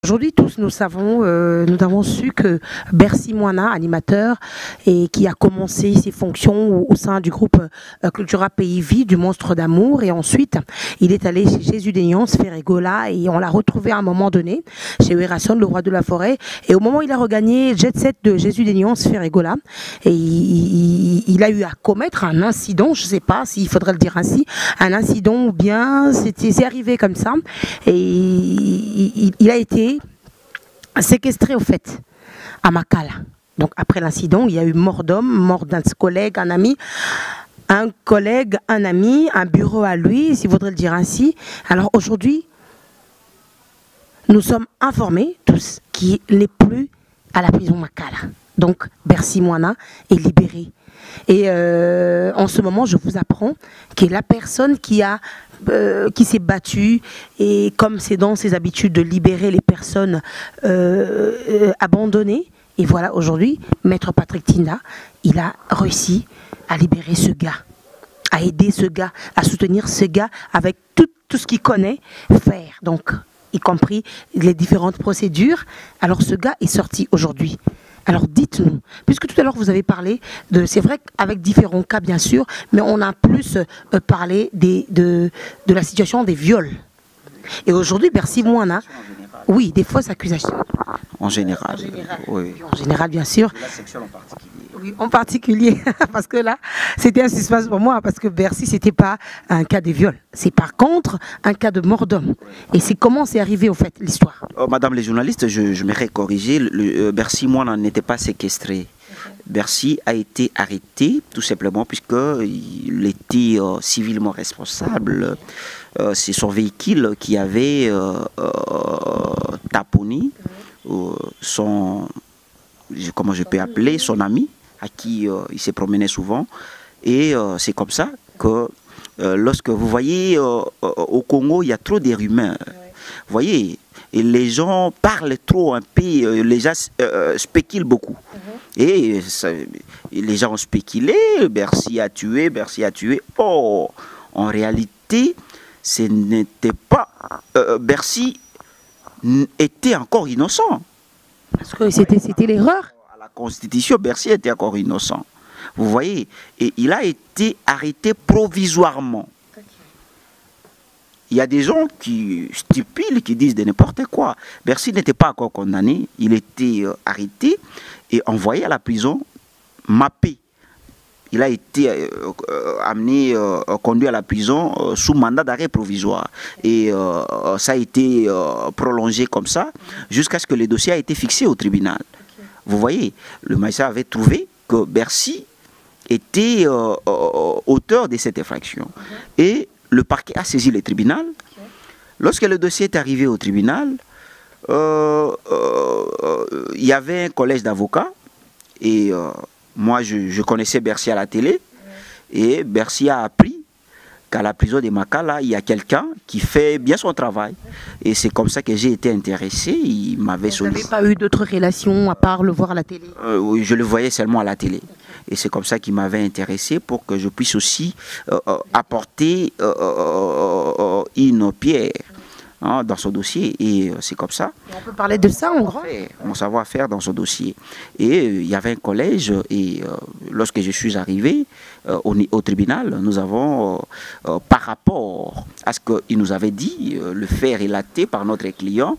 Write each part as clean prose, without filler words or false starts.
Aujourd'hui, tous nous savons, nous avons su que Bercy Moina, animateur, et qui a commencé ses fonctions au sein du groupe Cultura Pays Vie, du Monstre d'Amour, et ensuite il est allé chez Jésus des Nuances, Ferregola, et on l'a retrouvé à un moment donné chez Werason, le roi de la forêt, et au moment où il a regagné Jet Set de Jésus des Nuances, Ferregola, et il a eu à commettre un incident, je ne sais pas s'il faudrait le dire ainsi, un incident ou bien c'est arrivé comme ça, et il a été séquestré au fait à Makala. Donc après l'incident, il y a eu mort d'homme, mort d'un collègue, un ami, un collègue, un ami, un bureau à lui, s'il faudrait le dire ainsi. Alors aujourd'hui, nous sommes informés tous qu'il n'est plus à la prison Makala. Donc Bercy Moina est libéré. Et en ce moment, je vous apprends que la personne qui s'est battue, et comme c'est dans ses habitudes de libérer les personnes abandonnées, et voilà, aujourd'hui, Maître Patrick Tinda, il a réussi à libérer ce gars, à aider ce gars, à soutenir ce gars avec tout ce qu'il connaît faire, donc y compris les différentes procédures. Alors ce gars est sorti aujourd'hui. Alors dites-nous, puisque tout à l'heure vous avez parlé de, c'est vrai qu'avec différents cas bien sûr, mais on a plus parlé de la situation des viols. Et aujourd'hui, Bercy Moina, oui, des fausses accusations. En général. Oui. En général, bien sûr. La sexuelle en particulier. Oui, en particulier, parce que là, c'était un suspense pour moi, parce que Bercy, c'était pas un cas de viol. C'est par contre un cas de mort d'homme. Et c'est comment c'est arrivé, au fait, l'histoire. Madame les journalistes, je m'aimerais corriger. Bercy Moina n'était pas séquestré. Bercy a été arrêté, tout simplement, puisqu'il était civilement responsable. C'est son véhicule qui avait taponné son, comment je peux appeler, son ami, à qui il se promenait souvent. Et c'est comme ça que lorsque vous voyez au Congo, il y a trop des rumeurs. Vous voyez, et les gens parlent trop un peu, les gens spéculent beaucoup. Et les gens ont spéculé, Bercy a tué, Bercy a tué. Oh, en réalité, ce n'était pas... Bercy était encore innocent. Parce que c'était l'erreur. À la Constitution, Bercy était encore innocent. Vous voyez, et il a été arrêté provisoirement. Il y a des gens qui stipulent, qui disent de n'importe quoi. Bercy n'était pas encore condamné, il était arrêté et envoyé à la prison, mappé. Il a été amené, conduit à la prison sous mandat d'arrêt provisoire. Et ça a été prolongé comme ça jusqu'à ce que le dossier a été fixé au tribunal. Vous voyez, le magistrat avait trouvé que Bercy était auteur de cette infraction. Et le parquet a saisi le tribunal. Lorsque le dossier est arrivé au tribunal, il y avait un collège d'avocats et moi je connaissais Bercy à la télé et Bercy a appris qu'à la prison de Makala, il y a quelqu'un qui fait bien son travail. Et c'est comme ça que j'ai été intéressé. Il m'avait sollicité. Vous n'avez pas eu d'autres relations à part le voir à la télé? Oui, je le voyais seulement à la télé. Et c'est comme ça qu'il m'avait intéressé pour que je puisse aussi apporter une pierre dans ce dossier. Et c'est comme ça. Et on peut parler de ça en grand? Mon savoir-faire dans ce dossier. Et il y avait un collège et lorsque je suis arrivé au tribunal, nous avons, par rapport à ce qu'il nous avait dit, le fait relaté par notre client,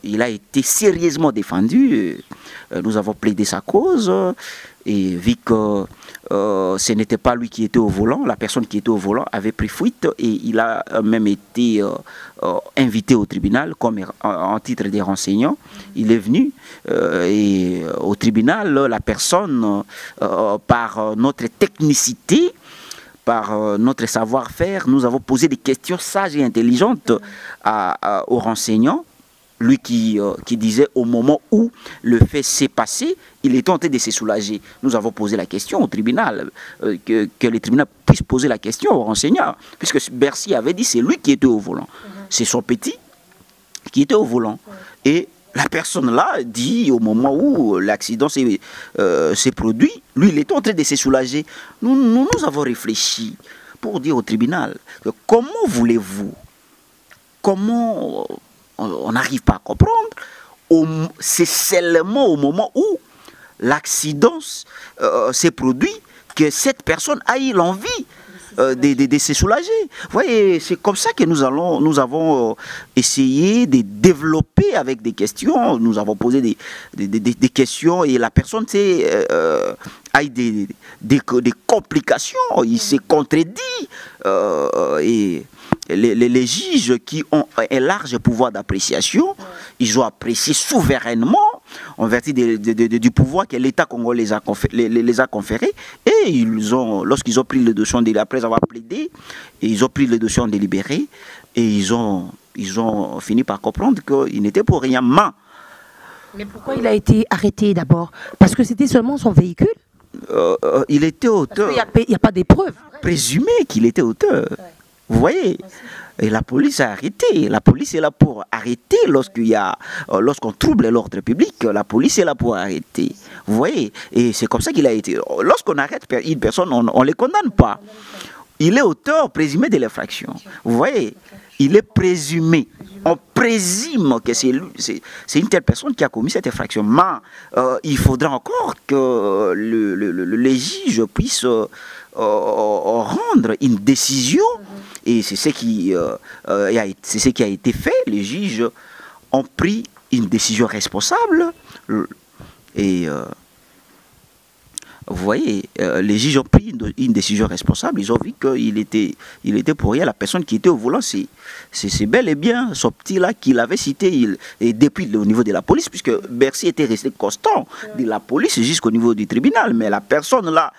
il a été sérieusement défendu. Nous avons plaidé sa cause et vu que ce n'était pas lui qui était au volant, la personne qui était au volant avait pris fuite et il a même été invité au tribunal comme en titre des renseignants. Il est venu et au tribunal, la personne, par notre technicité, par notre savoir-faire, nous avons posé des questions sages et intelligentes aux renseignants. Lui qui disait au moment où le fait s'est passé, il est tenté de se soulager. Nous avons posé la question au tribunal, que le tribunal puisse poser la question aux renseignants, puisque Bercy avait dit c'est lui qui était au volant. C'est son petit qui était au volant. Et la personne là dit au moment où l'accident s'est produit, lui il est en train de se soulager. Nous avons réfléchi pour dire au tribunal que comment voulez-vous, comment on n'arrive pas à comprendre. C'est seulement au moment où l'accident s'est produit que cette personne a eu l'envie de se soulager. Vous voyez, c'est comme ça que nous avons essayé de développer avec des questions. Nous avons posé des questions et la personne a eu des complications. Il s'est contredit. Et les juges qui ont un large pouvoir d'appréciation, ils ont apprécié souverainement en vertu du pouvoir que l'État congolais les a conférés. Et lorsqu'ils ont pris le dossier après avoir plaidé, ils ont pris le dossier en délibéré et ils ont fini par comprendre qu'il n'était pour rien. Mais pourquoi il a été arrêté d'abord? Parce que c'était seulement son véhicule? Il était auteur. Il n'y a pas d'épreuve. Présumé qu'il était auteur. Ouais. Vous voyez? Et la police a arrêté. La police est là pour arrêter lorsqu'on trouble l'ordre public. La police est là pour arrêter. Vous voyez? Et c'est comme ça qu'il a été. Lorsqu'on arrête une personne, on ne les condamne pas. Il est auteur présumé de l'infraction. Vous voyez? Il est présumé. On présume que c'est une telle personne qui a commis cette infraction. Mais il faudra encore que les juges puissent rendre une décision. Et c'est ce qui a été fait. Les juges ont pris une décision responsable. Et vous voyez, les juges ont pris une décision responsable. Ils ont vu qu'il était pour rien. La personne qui était au volant, c'est bel et bien ce petit-là qu'il avait cité et depuis au niveau de la police, puisque Bercy était resté constant de la police jusqu'au niveau du tribunal. Mais la personne là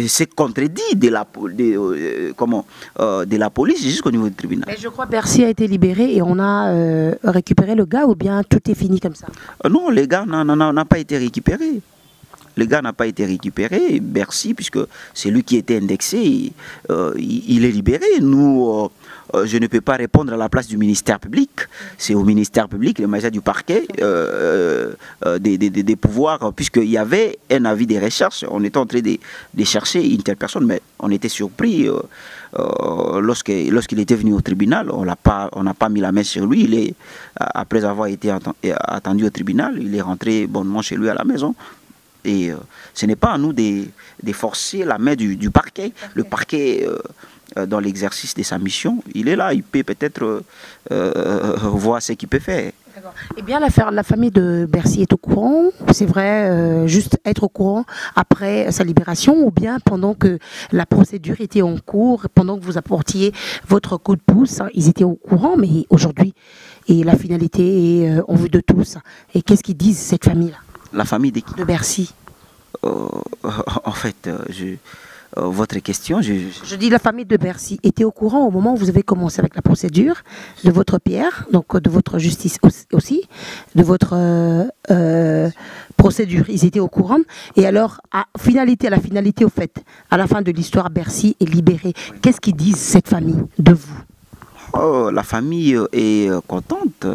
s'est contredit de la police jusqu'au niveau du tribunal. Mais je crois que Bercy a été libéré et on a récupéré le gars, ou bien tout est fini comme ça? Non, les gars n'a pas été récupéré. Le gars n'a pas été récupéré. Bercy, puisque c'est lui qui était indexé, il est libéré. Nous, je ne peux pas répondre à la place du ministère public. C'est au ministère public, le magistrat du parquet, des pouvoirs, puisqu'il y avait un avis de recherche. On était en train de chercher une telle personne, mais on était surpris lorsqu'il était venu au tribunal. On n'a pas mis la main sur lui. Après avoir été attendu au tribunal, il est rentré bonnement chez lui à la maison. Et ce n'est pas à nous de forcer la main du parquet. Le parquet, dans l'exercice de sa mission, il est là, il peut peut-être voir ce qu'il peut faire. Eh bien, la famille de Bercy est au courant, c'est vrai, juste être au courant après sa libération, ou bien pendant que la procédure était en cours, pendant que vous apportiez votre coup de pouce, ils étaient au courant, mais aujourd'hui, et la finalité est en vue de tous. Et qu'est-ce qu'ils disent, cette famille-là? La famille de qui? De Bercy. En fait, votre question... Je dis la famille de Bercy était au courant au moment où vous avez commencé avec la procédure de votre pierre, donc de votre justice aussi, de votre procédure. Ils étaient au courant. Et alors, à la finalité, au fait, à la fin de l'histoire, Bercy est libéré. Qu'est-ce qu'ils disent, cette famille, de vous? La famille est contente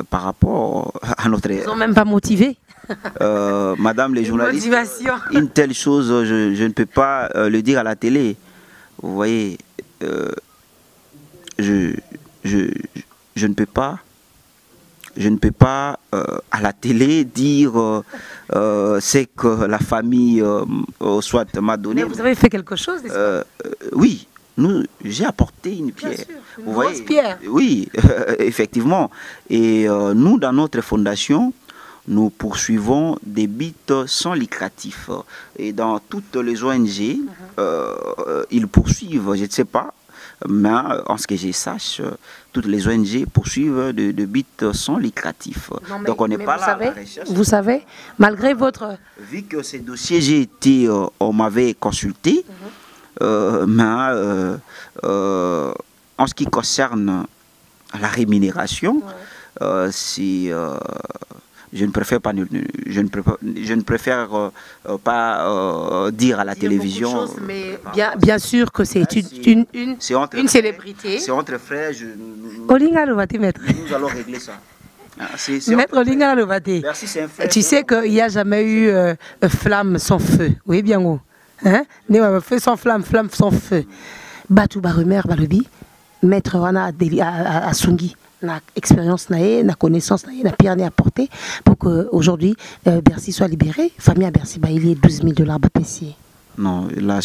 par rapport à notre... Ils n'ont même pas motivé. Madame les journalistes, une telle chose, je ne peux pas le dire à la télé. Vous voyez, je ne peux pas à la télé dire ce que la famille soit m'a donné. Mais vous avez fait quelque chose? Oui. J'ai apporté une pierre. Une grosse pierre. Oui, effectivement. Et nous, dans notre fondation, nous poursuivons des buts sans lucratif. Et dans toutes les ONG, ils poursuivent, je ne sais pas, mais en ce que je sache, toutes les ONG poursuivent de buts sans lucratif. Donc on n'est pas là à la recherche. Vous savez, malgré votre... Vu que ces dossiers, on m'avait consulté, mais en ce qui concerne la rémunération, je ne préfère pas dire à la télévision. Choses, mais bien sûr que c'est une célébrité. C'est entre frères. Nous allons régler ça. Maître Olinga Lovate, tu sais qu'il n'y a jamais eu flamme sans feu. Oui, bien haut. Hein? Feu sans flamme, flamme sans feu. Batou Barumer Balobi, Maître Wana à Sungi. na expérience, na connaissance, na pierre apporté pour qu'aujourd'hui Bercy soit libéré. Famille à Bercy, bah, il y a 12 000 $ BPC. Non, là,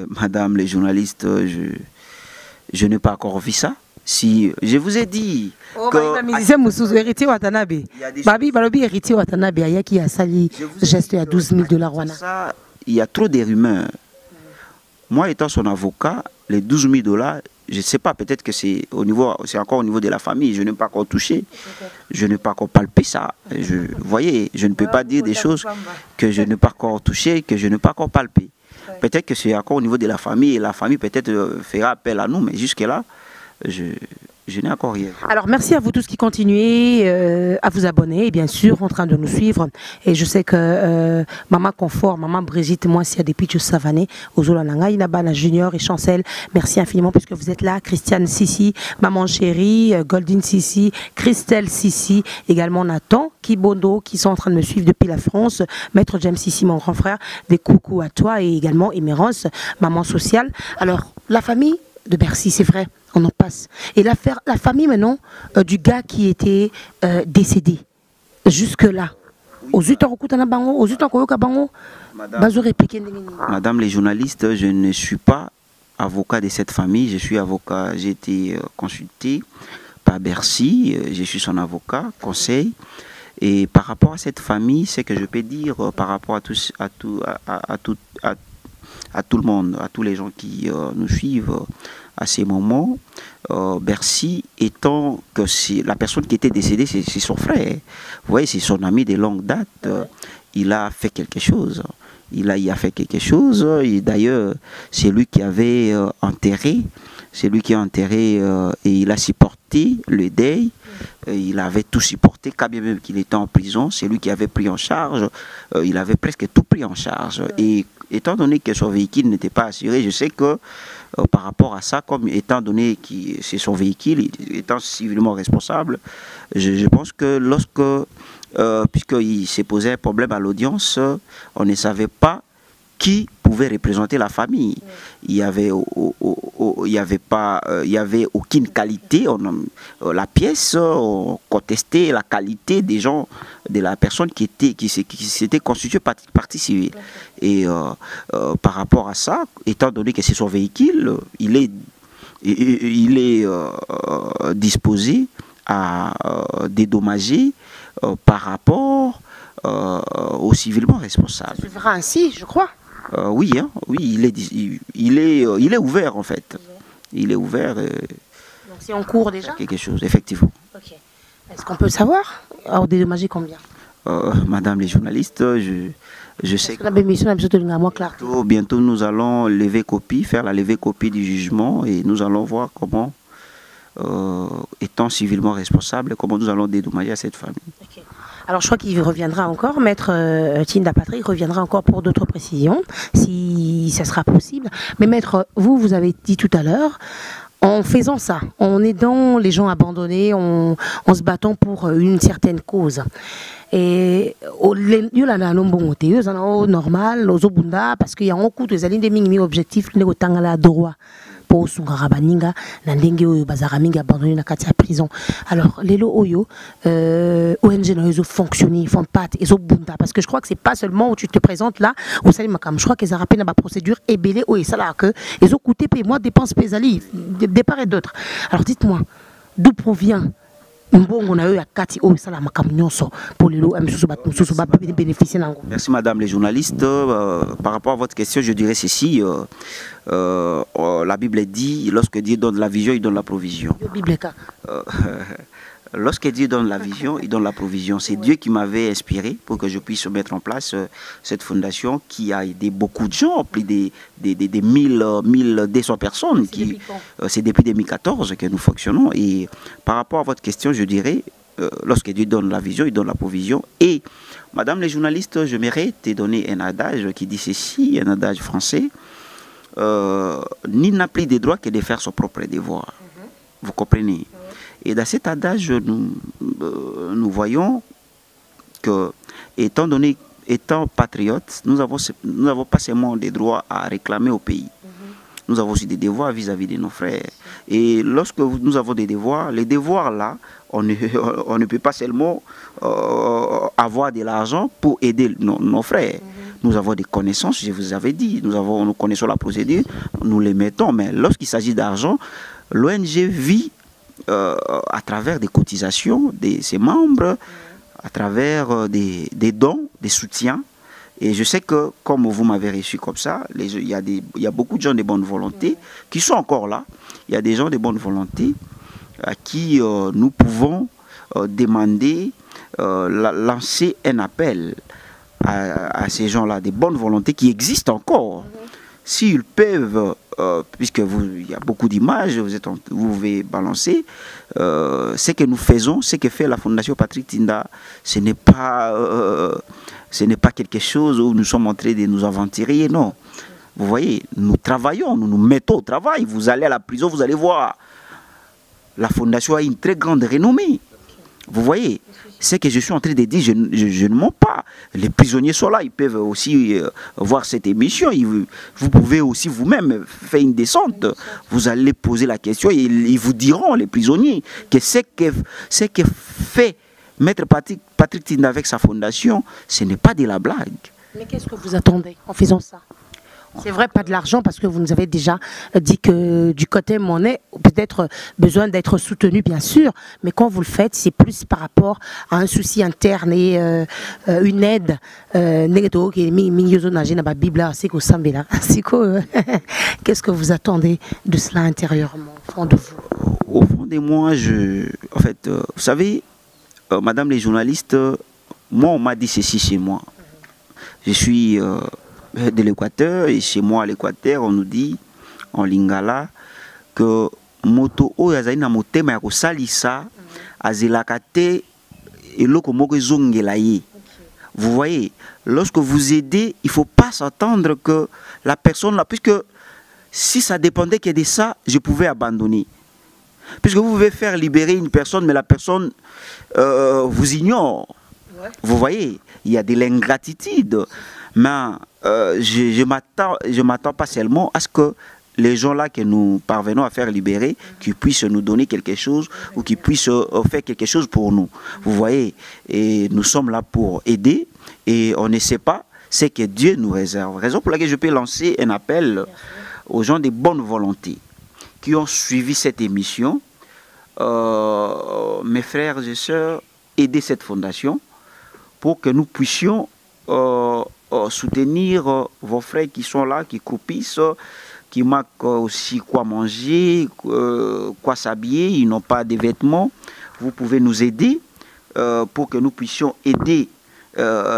madame les journalistes, je n'ai pas encore vu ça. Si je vous ai dit que héritier Watanabe, Babi Balobi héritier Watanabe, il y a qui a sali geste à 12 000 $. Ça, il y a trop de rumeurs. Moi, étant son avocat, les 12 000 $, je ne sais pas, peut-être que c'est encore au niveau de la famille. Je n'ai pas encore touché, je n'ai pas encore palpé ça. Vous voyez, je ne peux pas dire des choses que je n'ai pas encore touché, que je n'ai pas encore palpé. Peut-être que c'est encore au niveau de la famille et la famille peut-être fera appel à nous, mais jusque-là, je n'ai encore rien. Alors merci à vous tous qui continuez à vous abonner et bien sûr en train de nous suivre. Et je sais que Maman Confort, Maman Brigitte, moi si depuis je Savané, Ozolananga, Inabana Junior et Chancel, merci infiniment puisque vous êtes là. Christiane Sissi, Maman Chérie, Goldine Sissi, Christelle Sissi, également Nathan Kibondo qui sont en train de me suivre depuis la France, Maître James Sissi, mon grand frère, des coucou à toi et également Émérance, Maman Sociale. Alors la famille de Bercy, c'est vrai, on en passe. Et la famille maintenant du gars qui était décédé, jusque-là, Madame les journalistes, je ne suis pas avocat de cette famille, je suis avocat, j'ai été consulté par Bercy, je suis son avocat, conseil. Et par rapport à cette famille, c'est que je peux dire par rapport à tout le monde, à tous les gens qui nous suivent à ces moments, Bercy étant que la personne qui était décédée, c'est son frère. Vous voyez, c'est son ami de longue date. Il a fait quelque chose. Il a fait quelque chose. Et d'ailleurs, c'est lui qui avait enterré. C'est lui qui a enterré et il a supporté le deuil. Il avait tout supporté, quand bien même qu'il était en prison. C'est lui qui avait pris en charge. Il avait presque tout pris en charge. Et étant donné que son véhicule n'était pas assuré, je sais que par rapport à ça, comme étant donné que c'est son véhicule, étant civilement responsable, je pense que puisqu'il s'est posé un problème à l'audience, on ne savait pas qui pouvait représenter la famille. Il y avait aucune qualité. La pièce, on contestait la qualité des gens, de la personne qui s'était constituée partie civile. Et par rapport à ça, étant donné que c'est son véhicule, il est disposé à dédommager par rapport au civilement responsable. C'est vrai ainsi, je crois. Oui, hein, oui, il est ouvert en fait. Il est ouvert. Donc c'est en cours déjà. Quelque chose, effectivement. Okay. Est-ce qu'on peut savoir? Alors dédommager combien? Madame les journalistes, je sais que bientôt nous allons faire la levée copie du jugement et nous allons voir comment, étant civilement responsable, comment nous allons dédommager à cette famille. Okay. Alors je crois qu'il reviendra encore, Maître Tinda Patry reviendra encore pour d'autres précisions, si ça sera possible. Mais Maître, vous avez dit tout à l'heure, en faisant ça, en aidant les gens abandonnés, en se battant pour une certaine cause. Et normal, parce qu'il y a un coup de objectifs, droit. Prison. Alors, les ONG ont fonctionné, font pas, parce que je crois que c'est pas seulement où tu te présentes là, au Salimakam. Je crois qu'ils ont rappelé dans la procédure et belé, ça là que ils ont coûté moi dépenses pesali, de part et d'autre. Alors, dites-moi, d'où provient on a eu à Kati pour les bénéficier. Merci madame les journalistes. Par rapport à votre question, je dirais ceci. La Bible dit, lorsque Dieu donne la vision, il donne la provision. Lorsque Dieu donne la vision, il donne la provision. C'est Dieu qui m'avait inspiré pour que je puisse mettre en place cette fondation qui a aidé beaucoup de gens, plus des 1200 personnes. C'est depuis 2014 que nous fonctionnons. Et par rapport à votre question, je dirais, lorsque Dieu donne la vision, il donne la provision. Et, madame les journalistes, je mérite de donner un adage qui dit ceci, un adage français. Nul n'a plus de droit que de faire son propre devoir. Vous comprenez? Et dans cet adage, nous voyons que, étant patriotes, nous n'avons pas seulement des droits à réclamer au pays. nous avons aussi des devoirs vis-à-vis de nos frères. Et lorsque nous avons des devoirs, les devoirs là, on ne peut pas seulement avoir de l'argent pour aider nos frères. Nous avons des connaissances, je vous avais dit, nous connaissons la procédure, nous les mettons, mais lorsqu'il s'agit d'argent, l'ONG vit à travers des cotisations de ses membres, à travers des dons, des soutiens. Et je sais que, comme vous m'avez reçu comme ça, il y a beaucoup de gens de bonne volonté qui sont encore là. Il y a des gens de bonne volonté à qui nous pouvons demander, lancer un appel à ces gens-là, des bonnes volontés qui existent encore. S'ils peuvent, puisque il y a beaucoup d'images, vous pouvez balancer, ce que nous faisons, ce que fait la Fondation Patrick Tinda, ce n'est pas quelque chose où nous sommes en train de nous aventurer, non. Vous voyez, nous travaillons, nous nous mettons au travail. Vous allez à la prison, vous allez voir, la Fondation a une très grande renommée. Vous voyez, ce que je suis en train de dire, je ne mens pas. Les prisonniers sont là, ils peuvent aussi voir cette émission. Vous pouvez aussi vous-même faire une descente. Vous allez poser la question et ils vous diront, les prisonniers, que ce que fait Maître Patrick Tinda avec sa fondation, ce n'est pas de la blague. Mais qu'est-ce que vous attendez en faisant ça? C'est vrai, pas de l'argent, parce que vous nous avez déjà dit que du côté monnaie, peut-être besoin d'être soutenu, bien sûr, mais quand vous le faites, c'est plus par rapport à un souci interne et une aide. Qu'est-ce que vous attendez de cela intérieurement, au fond de vous? Au fond de moi, en fait, vous savez, madame les journalistes, moi, on m'a dit ceci chez moi. Je suis de l'Équateur, et chez moi à l'Équateur, on nous dit en lingala que moto oyazali na motema ya kosalisa azelakate eloko moko ezongela ye. Vous voyez, lorsque vous aidez, il ne faut pas s'attendre que la personne là, puisque si ça dépendait que de ça, je pouvais abandonner. Puisque vous pouvez faire libérer une personne, mais la personne vous ignore. Vous voyez, il y a de l'ingratitude. Mais je m'attends pas seulement à ce que les gens-là que nous parvenons à faire libérer, qu'ils puissent nous donner quelque chose ou qu'ils puissent faire quelque chose pour nous. Vous voyez, et nous sommes là pour aider et on ne sait pas ce que Dieu nous réserve. Raison pour laquelle je peux lancer un appel aux gens de bonne volonté qui ont suivi cette émission. Mes frères et sœurs, aider cette fondation pour que nous puissions soutenir vos frères qui sont là, qui croupissent, qui manquent aussi quoi manger, quoi s'habiller, ils n'ont pas de vêtements. Vous pouvez nous aider pour que nous puissions aider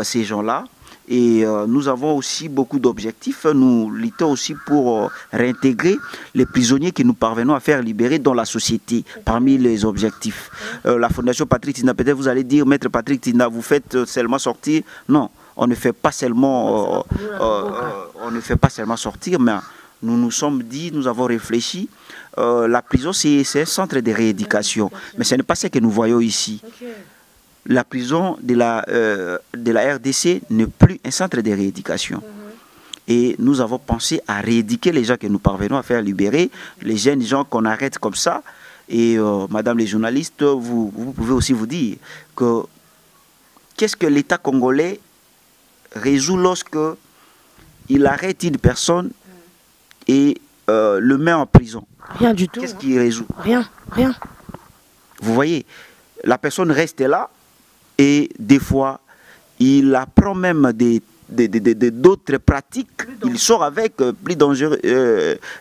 ces gens-là. Et nous avons aussi beaucoup d'objectifs. Nous luttons aussi pour réintégrer les prisonniers que nous parvenons à faire libérer dans la société, parmi les objectifs. La Fondation Patrick Tinda, peut-être vous allez dire, Maître Patrick Tinda, vous faites seulement sortir. Non, on ne fait pas seulement, sortir, mais nous nous sommes dit, nous avons réfléchi. La prison, c'est un centre de rééducation. Mais ce n'est pas ce que nous voyons ici. La prison de la RDC n'est plus un centre de rééducation. Et nous avons pensé à rééduquer les gens que nous parvenons à faire libérer, les jeunes gens qu'on arrête comme ça. Et madame les journalistes, vous pouvez aussi vous dire que qu'est-ce que l'État congolais résout lorsque il arrête une personne et le met en prison? Rien du tout. Qu'est-ce qu'il résout? Rien, rien. Vous voyez, la personne reste là. Et des fois, il apprend même d'autres pratiques. Il sort avec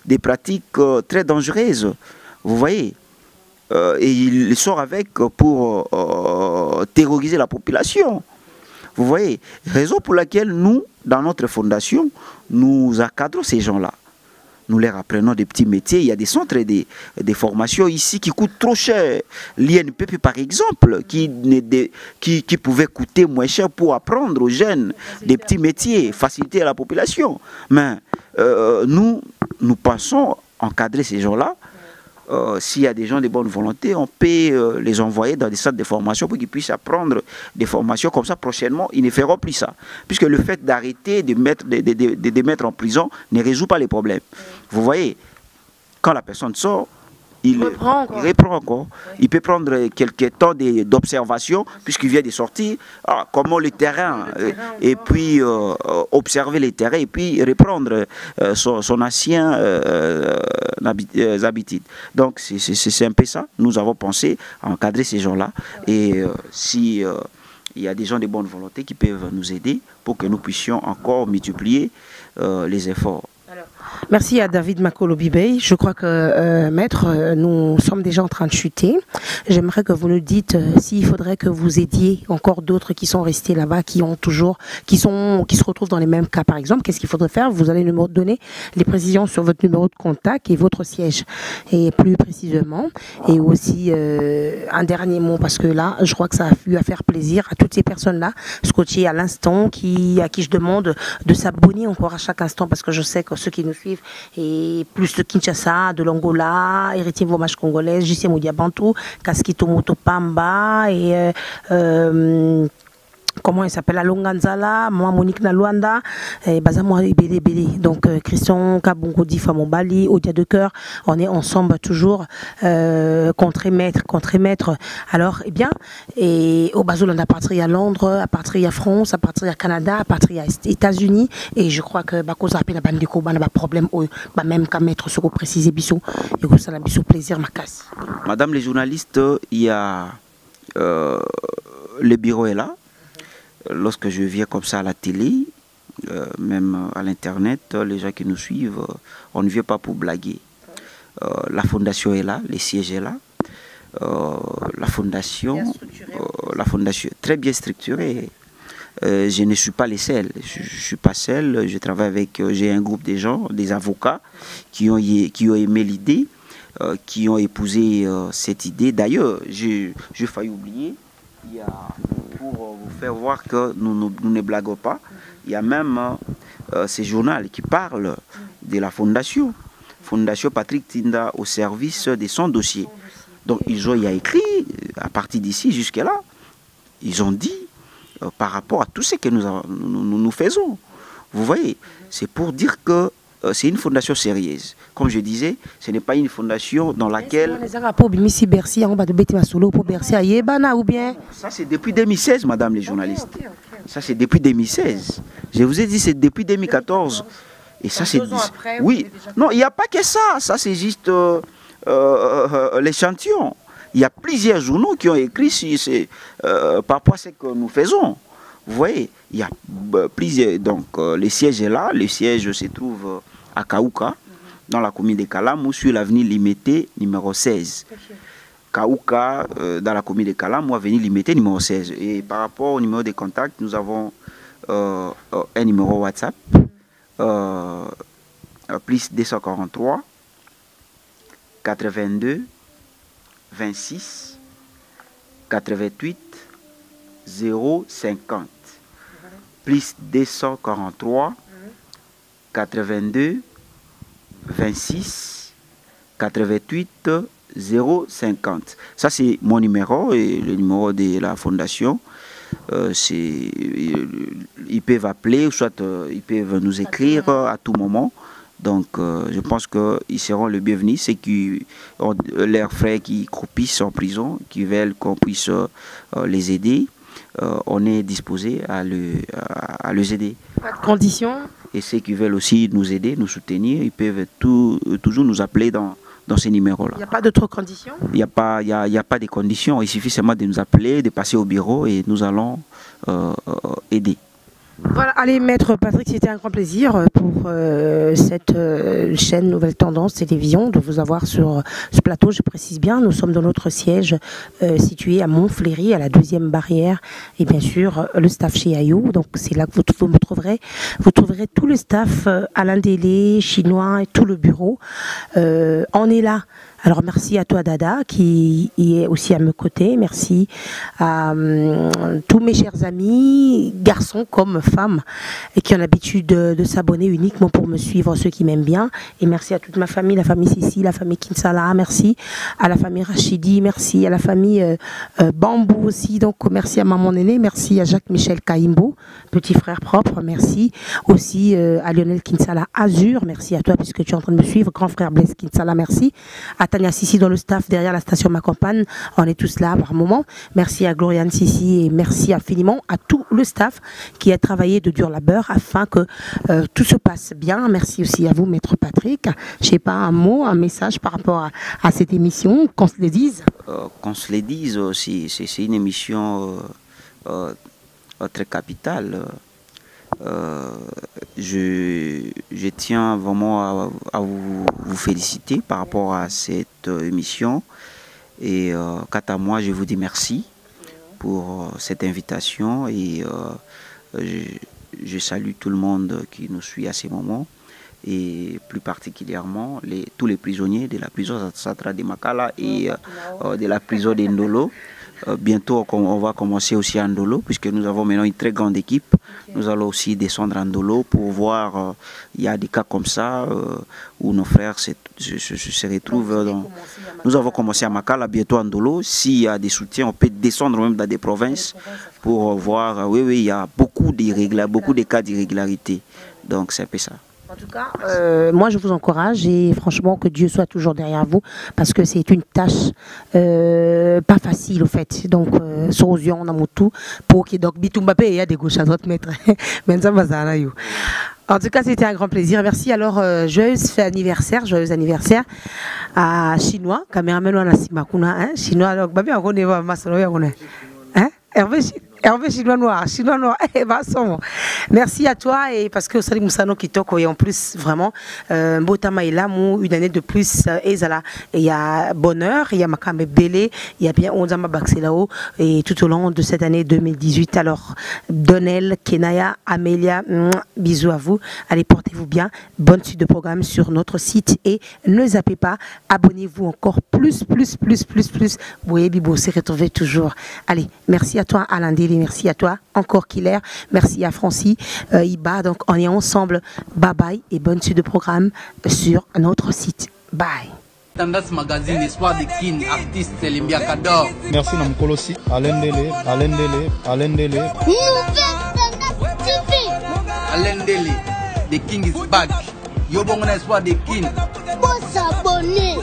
des pratiques très dangereuses. Vous voyez. Et il sort avec pour terroriser la population. Vous voyez. Raison pour laquelle nous, dans notre fondation, nous encadrons ces gens-là. Nous leur apprenons des petits métiers. Il y a des centres et des formations ici qui coûtent trop cher. L'INPP, par exemple, qui pouvait coûter moins cher pour apprendre aux jeunes des petits métiers, faciliter à la population. Mais nous pensons encadrer ces gens-là s'il y a des gens de bonne volonté, on peut les envoyer dans des centres de formation pour qu'ils puissent apprendre des formations. Comme ça, prochainement, ils ne feront plus ça. Puisque le fait d'arrêter de mettre en prison ne résout pas les problèmes. Vous voyez, quand la personne sort, il reprend encore. Il peut prendre quelques temps d'observation, puisqu'il vient de sortir, comment le terrain, et puis observer les terrains, et puis reprendre son ancien habitude. Donc c'est un peu ça. Nous avons pensé à encadrer ces gens-là. Et si il y a des gens de bonne volonté qui peuvent nous aider pour que nous puissions encore multiplier les efforts. Merci à David Makolo-Bibey. Je crois que, maître, nous sommes déjà en train de chuter. J'aimerais que vous nous dites s'il faudrait que vous aidiez encore d'autres qui sont restés là-bas, qui se retrouvent dans les mêmes cas, par exemple. Qu'est-ce qu'il faudrait faire? Vous allez nous donner les précisions sur votre numéro de contact et votre siège. Et plus précisément, et aussi un dernier mot, parce que là, je crois que ça a pu faire plaisir à toutes ces personnes-là, scotchées à l'instant, à qui je demande de s'abonner encore à chaque instant, parce que je sais que ceux qui nous suivent, et plus de Kinshasa, de l'Angola, Héritier Vomage congolaise, JC Modiabantou, Kaskito Motopamba et comment il s'appelle, Alonganzala, moi Monique Naluanda, et Bazamwa Bélé. Donc Christian Kabongo Difa Mobali, Odia de Cœur, on est ensemble toujours contre-maître. Alors, eh bien, et au Bazou, on a parti à Londres, à partir à France, à partir à Canada, à partir à États-Unis, et je crois que Bako Zapé n'a pas de problème, même qu'à mettre ce qu'on précise Bissou, et que ça n'a Bissou plaisir, ma casse. Madame les journalistes, il y a le bureau est là. Lorsque je viens comme ça à la télé, même à l'internet, les gens qui nous suivent, on ne vient pas pour blaguer. La fondation est là, le siège est là. La fondation est très bien structurée. Je ne suis pas les seuls, je ne suis pas seul, je travaille avec, j'ai un groupe de gens, des avocats qui ont aimé l'idée, qui ont épousé cette idée. D'ailleurs, j'ai failli oublier, il y a, pour vous faire voir que nous ne blaguons pas, il y a même ces journaux qui parlent de la Fondation Patrick Tinda au service de son dossier. Donc il y a écrit, à partir d'ici jusque-là, ils ont dit par rapport à tout ce que nous faisons. Vous voyez, c'est pour dire que c'est une fondation sérieuse. Comme je disais, ce n'est pas une fondation dans laquelle... Ça, c'est depuis 2016, madame les journalistes. Ça, c'est depuis 2016. Je vous ai dit, c'est depuis 2014. Et ça, c'est... Oui, non, il n'y a pas que ça. Ça, c'est juste l'échantillon. Il y a plusieurs journaux qui ont écrit par rapport à ce que nous faisons. Vous voyez, il y a plusieurs... Donc, le siège est là. Le siège se trouve à Kaouka, dans la commune de Kalamou, sur l'avenue Limité, numéro 16. Kaouka, dans la commune de Kalamou, avenue Limité, numéro 16. Et par rapport au numéro de contact, nous avons un numéro WhatsApp, plus 243 82 26 88 050. Plus 243 82 26 88 050. Ça, c'est mon numéro et le numéro de la fondation. Ils peuvent appeler, soit ils peuvent nous écrire à tout moment. Donc, je pense qu'ils seront les bienvenus. Ceux qui ont leurs frères qui croupissent en prison, qui veulent qu'on puisse les aider, on est disposé à les aider. Pas de conditions. Et ceux qui veulent aussi nous aider, nous soutenir, ils peuvent toujours nous appeler dans ces numéros-là. Il n'y a pas d'autres conditions? Il n'y a pas de conditions. Il suffit seulement de nous appeler, de passer au bureau et nous allons aider. Voilà, allez, maître Patrick, c'était un grand plaisir pour cette chaîne Nouvelle Tendance Télévision de vous avoir sur ce plateau. Je précise bien, nous sommes dans notre siège situé à Montfléry, à la 2e barrière, et bien sûr le staff chez Ayou. Donc c'est là que vous trouverez tout le staff, Alain Délé, Chinois et tout le bureau. on est là. Alors merci à toi Dada qui est aussi à mes côtés. Merci à tous mes chers amis, garçons comme femmes, et qui ont l'habitude de s'abonner uniquement pour me suivre, ceux qui m'aiment bien. Et merci à toute ma famille, la famille Sissi, la famille Kinsala, merci à la famille Rachidi, merci à la famille Bambou aussi. Donc merci à maman Néné, merci à Jacques-Michel Kaimbo, petit frère propre, merci aussi à Lionel Kinsala Azur, merci à toi puisque tu es en train de me suivre, grand frère Blaise Kinsala, merci à Tania Sissi dans le staff derrière la station Ma Campagne, on est tous là par moment. Merci à Gloriane Sissi et merci infiniment à tout le staff qui a travaillé de dur labeur afin que tout se passe bien. Merci aussi à vous, Maître Patrick. Je sais pas, un mot, un message par rapport à cette émission, qu'on se le dise. Qu'on se le dise aussi, c'est une émission très capitale. Je tiens vraiment à vous féliciter par rapport à cette émission et quant à moi je vous dis merci pour cette invitation et je salue tout le monde qui nous suit à ces moments et plus particulièrement tous les prisonniers de la prison Satra de Makala et de la prison d'Indolo. Bientôt, on va commencer aussi à Ndolo, puisque nous avons maintenant une très grande équipe. Nous allons aussi descendre à Ndolo pour voir, il y a des cas comme ça, où nos frères se retrouvent. Nous avons commencé à Makala, bientôt à Ndolo. S'il y a des soutiens, on peut descendre même dans des provinces pour voir. Oui, il y a beaucoup de cas d'irrégularité. Donc, c'est un peu ça. En tout cas, moi je vous encourage et franchement que Dieu soit toujours derrière vous parce que c'est une tâche pas facile au fait. Donc, Sorosion, on a mon tout pour qu'il donc Bitoumbappé il y a des gauches à droite mettre. En tout cas, c'était un grand plaisir. Merci. Alors, joyeux anniversaire à Chinois, caméraman à Simakuna, Chinois. Donc, babi on est hein, Hervé Chinois noir, merci à toi et parce que Sali Moussano qui toque et en plus vraiment Mbotama est là, une année de plus et il y a bonheur, il y a Makame Belé, il y a bien Onzama Baxelao et tout au long de cette année 2018. Alors Donnel, Kenaya, Amélia, bisous à vous, allez portez-vous bien, bonne suite de programme sur notre site et ne zappez pas, abonnez-vous encore plus, oui Bibo s'est retrouvé toujours. Allez, merci à toi Alain Deli. Merci à toi, encore Killer. Merci à Francis, Iba. Donc, on est ensemble. Bye bye et bonne suite de programme sur notre site. Bye. Tendance Magazine, Espoir de King, artiste Limbiakador. Merci Namkolosi, Alain Dele. Alain Dele, the King is back. Yobongona Espoir de King. Pour s'abonner.